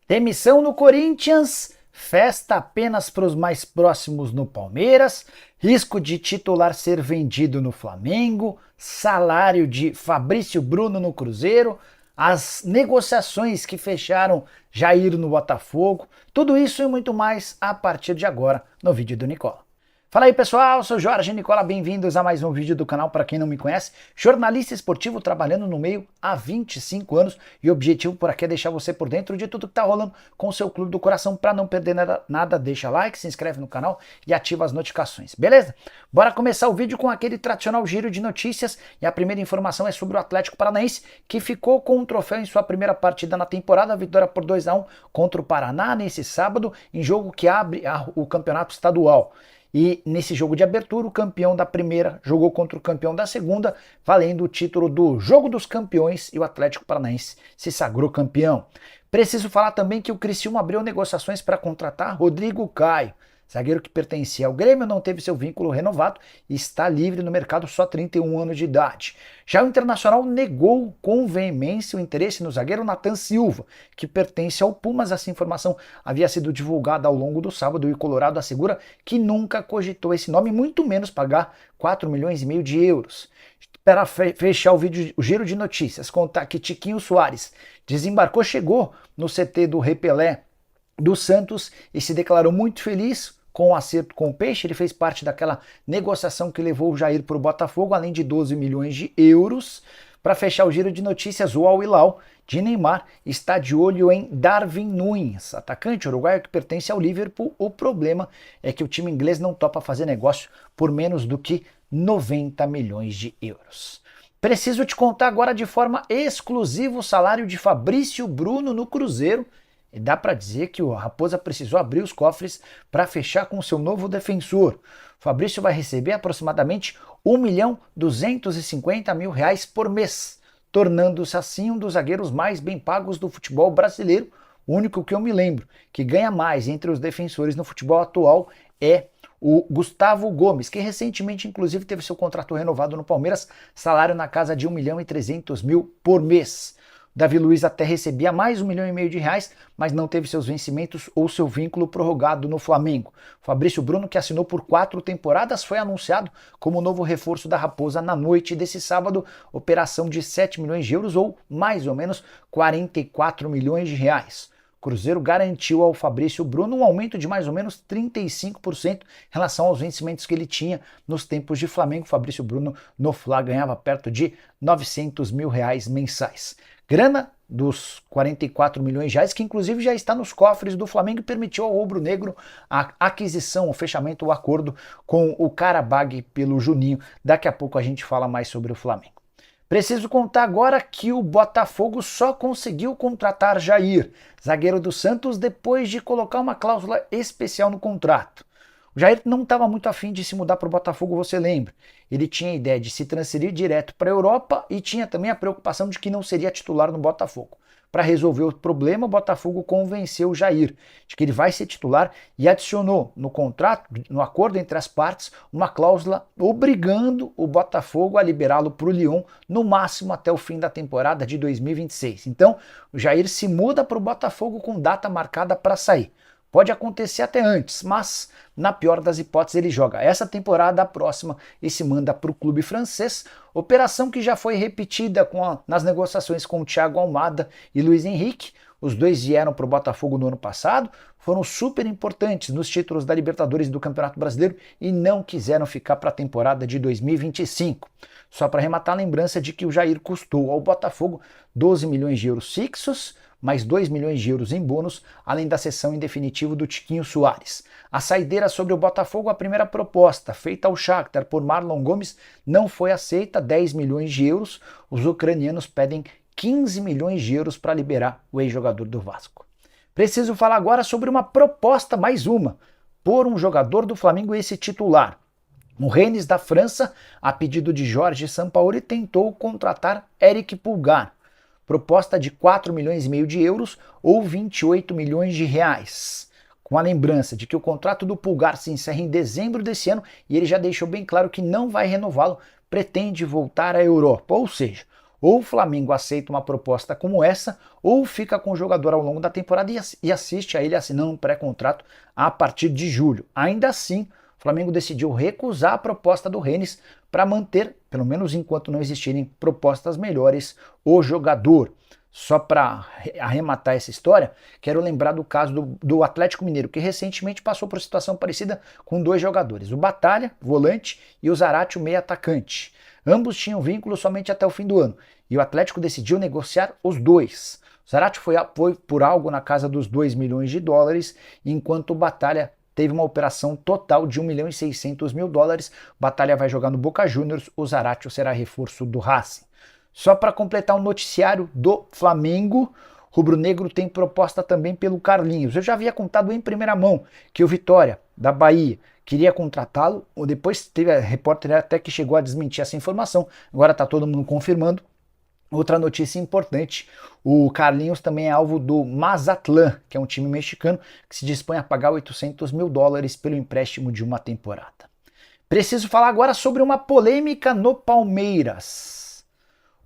Demissão no Corinthians, festa apenas para os mais próximos no Palmeiras, risco de titular ser vendido no Flamengo, salário de Fabrício Bruno no Cruzeiro, as negociações que fecharam Jair no Botafogo, tudo isso e muito mais a partir de agora no vídeo do Nicola. Fala aí pessoal, eu sou Jorge Nicola, bem-vindos a mais um vídeo do canal. Para quem não me conhece, jornalista esportivo trabalhando no meio há 25 anos e o objetivo por aqui é deixar você por dentro de tudo que tá rolando com o seu clube do coração. Para não perder nada, deixa like, se inscreve no canal e ativa as notificações, beleza? Bora começar o vídeo com aquele tradicional giro de notícias e a primeira informação é sobre o Atlético Paranaense, que ficou com um troféu em sua primeira partida na temporada, a vitória por 2-1 contra o Paraná nesse sábado, em jogo que abre o campeonato estadual. E nesse jogo de abertura, o campeão da primeira jogou contra o campeão da segunda, valendo o título do Jogo dos Campeões, e o Atlético Paranaense se sagrou campeão. Preciso falar também que o Criciúma abriu negociações para contratar Rodrigo Caio. Zagueiro que pertencia ao Grêmio, não teve seu vínculo renovado e está livre no mercado, só 31 anos de idade. Já o Internacional negou com veemência o interesse no zagueiro Nathan Silva, que pertence ao Pumas. Essa informação havia sido divulgada ao longo do sábado e o Colorado assegura que nunca cogitou esse nome, muito menos pagar 4,5 milhões de euros. Para fechar o giro de notícias, contar que Tiquinho Soares chegou no CT do Repelé do Santos e se declarou muito feliz com o acerto com o Peixe. Ele fez parte daquela negociação que levou o Jair para o Botafogo, além de 12 milhões de euros. Para fechar o giro de notícias, o Al Hilal de Neymar está de olho em Darwin Núñez, atacante uruguaio que pertence ao Liverpool. O problema é que o time inglês não topa fazer negócio por menos do que 90 milhões de euros. Preciso te contar agora de forma exclusiva o salário de Fabrício Bruno no Cruzeiro. E dá para dizer que o Raposa precisou abrir os cofres para fechar com seu novo defensor. O Fabrício vai receber aproximadamente R$ 1.250.000 por mês, tornando-se assim um dos zagueiros mais bem pagos do futebol brasileiro. O único que eu me lembro que ganha mais entre os defensores no futebol atual é o Gustavo Gomes, que recentemente inclusive teve seu contrato renovado no Palmeiras, salário na casa de R$ 1.300.000 por mês. Davi Luiz até recebia mais R$ 1,5 milhão, mas não teve seus vencimentos ou seu vínculo prorrogado no Flamengo. Fabrício Bruno, que assinou por 4 temporadas, foi anunciado como novo reforço da Raposa na noite desse sábado, operação de 7 milhões de euros ou mais ou menos 44 milhões de reais. O Cruzeiro garantiu ao Fabrício Bruno um aumento de mais ou menos 35% em relação aos vencimentos que ele tinha nos tempos de Flamengo. Fabrício Bruno no Fla ganhava perto de R$ 900 mil mensais. Grana dos 44 milhões de reais, que inclusive já está nos cofres do Flamengo e permitiu ao rubro-negro a aquisição, o fechamento, o acordo com o Karabag pelo Juninho. Daqui a pouco a gente fala mais sobre o Flamengo. Preciso contar agora que o Botafogo só conseguiu contratar Jair, zagueiro do Santos, depois de colocar uma cláusula especial no contrato. O Jair não estava muito afim de se mudar para o Botafogo, você lembra? Ele tinha a ideia de se transferir direto para a Europa e tinha também a preocupação de que não seria titular no Botafogo. Para resolver o problema, o Botafogo convenceu o Jair de que ele vai ser titular e adicionou no contrato, no acordo entre as partes, uma cláusula obrigando o Botafogo a liberá-lo para o Lyon no máximo até o fim da temporada de 2026. Então, o Jair se muda para o Botafogo com data marcada para sair. Pode acontecer até antes, mas na pior das hipóteses ele joga essa temporada, a próxima e se manda para o clube francês, operação que já foi repetida nas negociações com o Thiago Almada e Luiz Henrique. Os dois vieram para o Botafogo no ano passado, foram super importantes nos títulos da Libertadores e do Campeonato Brasileiro e não quiseram ficar para a temporada de 2025. Só para arrematar a lembrança de que o Jair custou ao Botafogo 12 milhões de euros fixos, mais 2 milhões de euros em bônus, além da cessão em definitivo do Tiquinho Soares. A saideira sobre o Botafogo, a primeira proposta, feita ao Shakhtar por Marlon Gomes, não foi aceita, 10 milhões de euros. Os ucranianos pedem 15 milhões de euros para liberar o ex-jogador do Vasco. Preciso falar agora sobre uma proposta, mais uma, por um jogador do Flamengo, esse titular. O Rennes da França, a pedido de Jorge Sampaoli, tentou contratar Eric Pulgar. Proposta de 4,5 milhões de euros ou 28 milhões de reais. Com a lembrança de que o contrato do Pulgar se encerra em dezembro desse ano e ele já deixou bem claro que não vai renová-lo, pretende voltar à Europa. Ou seja, Ou o Flamengo aceita uma proposta como essa, ou fica com o jogador ao longo da temporada e assiste a ele assinando um pré-contrato a partir de julho. Ainda assim, o Flamengo decidiu recusar a proposta do Rennes para manter, pelo menos enquanto não existirem propostas melhores, o jogador. Só para arrematar essa história, quero lembrar do caso do Atlético Mineiro, que recentemente passou por situação parecida com dois jogadores, o Batalha, volante, e o Zarate, o meio atacante. Ambos tinham vínculo somente até o fim do ano, e o Atlético decidiu negociar os dois. O Zarate foi por algo na casa dos 2 milhões de dólares, enquanto o Batalha teve uma operação total de 1 milhão e 600 mil dólares. Batalha vai jogar no Boca Juniors, o Zarate será reforço do Racing. Só para completar o noticiário do Flamengo, rubro-negro tem proposta também pelo Carlinhos. Eu já havia contado em primeira mão que o Vitória, da Bahia, queria contratá-lo. Depois teve a repórter até que chegou a desmentir essa informação. Agora está todo mundo confirmando. Outra notícia importante, o Carlinhos também é alvo do Mazatlán, que é um time mexicano que se dispõe a pagar 800 mil dólares pelo empréstimo de uma temporada. Preciso falar agora sobre uma polêmica no Palmeiras.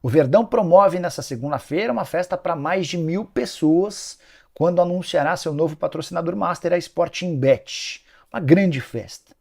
O Verdão promove nessa segunda-feira uma festa para mais de 1.000 pessoas quando anunciará seu novo patrocinador master, a Sportingbet. Uma grande festa.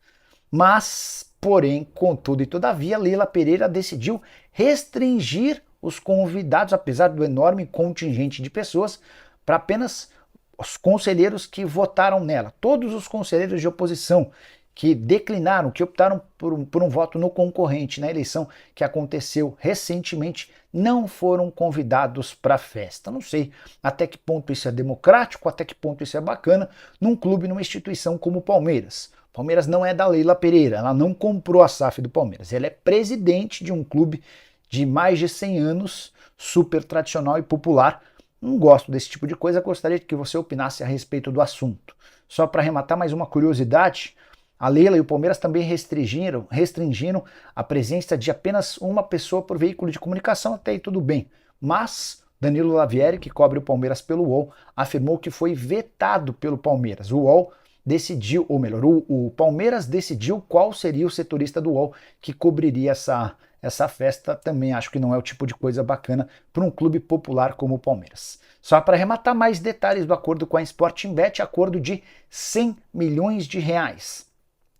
Mas, porém, contudo e todavia, Leila Pereira decidiu restringir os convidados, apesar do enorme contingente de pessoas, para apenas os conselheiros que votaram nela. Todos os conselheiros de oposição que declinaram, que optaram por um voto no concorrente na eleição que aconteceu recentemente, não foram convidados para a festa. Não sei até que ponto isso é democrático, até que ponto isso é bacana num clube, numa instituição como o Palmeiras. O Palmeiras não é da Leila Pereira, ela não comprou a SAF do Palmeiras, ela é presidente de um clube de mais de 100 anos, super tradicional e popular. Não gosto desse tipo de coisa, gostaria que você opinasse a respeito do assunto. Só para arrematar mais uma curiosidade, a Leila e o Palmeiras também restringiram a presença de apenas uma pessoa por veículo de comunicação, até aí tudo bem. Mas Danilo Lavieri, que cobre o Palmeiras pelo UOL, afirmou que foi vetado pelo Palmeiras. O UOL decidiu, ou melhor, o Palmeiras decidiu qual seria o setorista do UOL que cobriria essa festa. Também acho que não é o tipo de coisa bacana para um clube popular como o Palmeiras. Só para arrematar mais detalhes do acordo com a Sportingbet, acordo de 100 milhões de reais.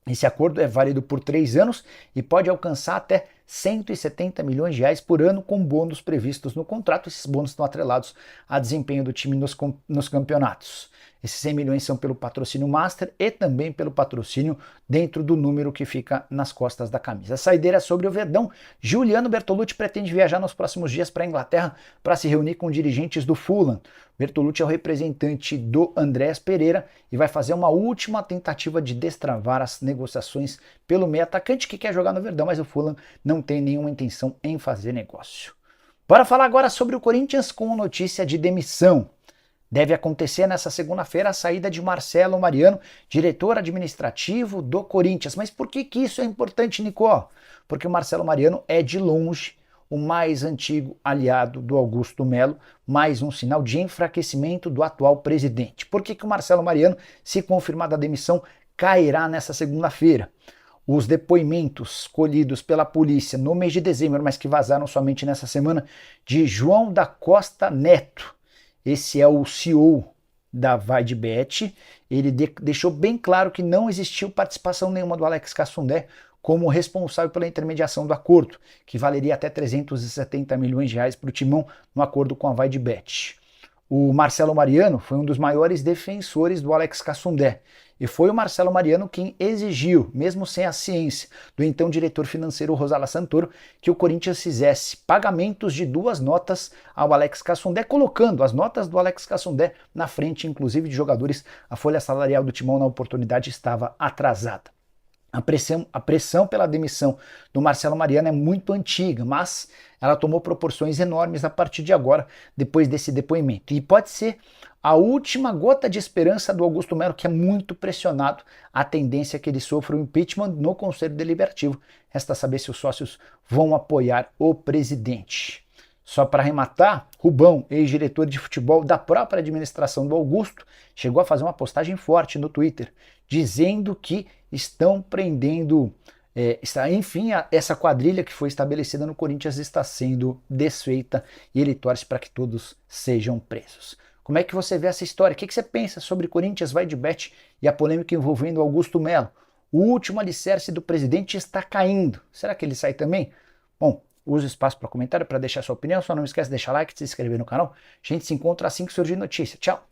Esse acordo é válido por 3 anos e pode alcançar até 170 milhões de reais por ano com bônus previstos no contrato. Esses bônus estão atrelados a desempenho do time nos campeonatos. Esses 100 milhões são pelo patrocínio Master e também pelo patrocínio dentro do número que fica nas costas da camisa. A saideira é sobre o Verdão. Juliano Bertolucci pretende viajar nos próximos dias para a Inglaterra para se reunir com dirigentes do Fulham. Bertolucci é o representante do Andréas Pereira e vai fazer uma última tentativa de destravar as negociações pelo meio atacante que quer jogar no Verdão, mas o Fulham não tem nenhuma intenção em fazer negócio. Bora falar agora sobre o Corinthians com notícia de demissão. Deve acontecer nessa segunda-feira a saída de Marcelo Mariano, diretor administrativo do Corinthians. Mas por que isso é importante, Nico? Porque o Marcelo Mariano é de longe o mais antigo aliado do Augusto Melo, mais um sinal de enfraquecimento do atual presidente. Por que o Marcelo Mariano, se confirmada a demissão, cairá nessa segunda-feira? Os depoimentos colhidos pela polícia no mês de dezembro, mas que vazaram somente nessa semana, de João da Costa Neto. Esse é o CEO da VaideBet. Ele deixou bem claro que não existiu participação nenhuma do Alex Cassundé como responsável pela intermediação do acordo, que valeria até 370 milhões de reais para o Timão no acordo com a VaideBet. O Marcelo Mariano foi um dos maiores defensores do Alex Cassundé. E foi o Marcelo Mariano quem exigiu, mesmo sem a ciência do então diretor financeiro Rosala Santoro, que o Corinthians fizesse pagamentos de 2 notas ao Alex Cassundé, colocando as notas do Alex Cassundé na frente, inclusive de jogadores. A folha salarial do Timão na oportunidade estava atrasada. A pressão pela demissão do Marcelo Mariano é muito antiga, mas ela tomou proporções enormes a partir de agora, depois desse depoimento. E pode ser a última gota de esperança do Augusto Melo, que é muito pressionado. A tendência é que ele sofra o impeachment no Conselho Deliberativo. Resta saber se os sócios vão apoiar o presidente. Só para arrematar, Rubão, ex-diretor de futebol da própria administração do Augusto, chegou a fazer uma postagem forte no Twitter, dizendo que estão prendendo Enfim, essa quadrilha que foi estabelecida no Corinthians está sendo desfeita e ele torce para que todos sejam presos. Como é que você vê essa história? O que você pensa sobre Corinthians vai de bet e a polêmica envolvendo Augusto Melo? O último alicerce do presidente está caindo. Será que ele sai também? Bom, use o espaço para comentário para deixar sua opinião. Só não esquece de deixar like e se inscrever no canal. A gente se encontra assim que surgir notícia. Tchau!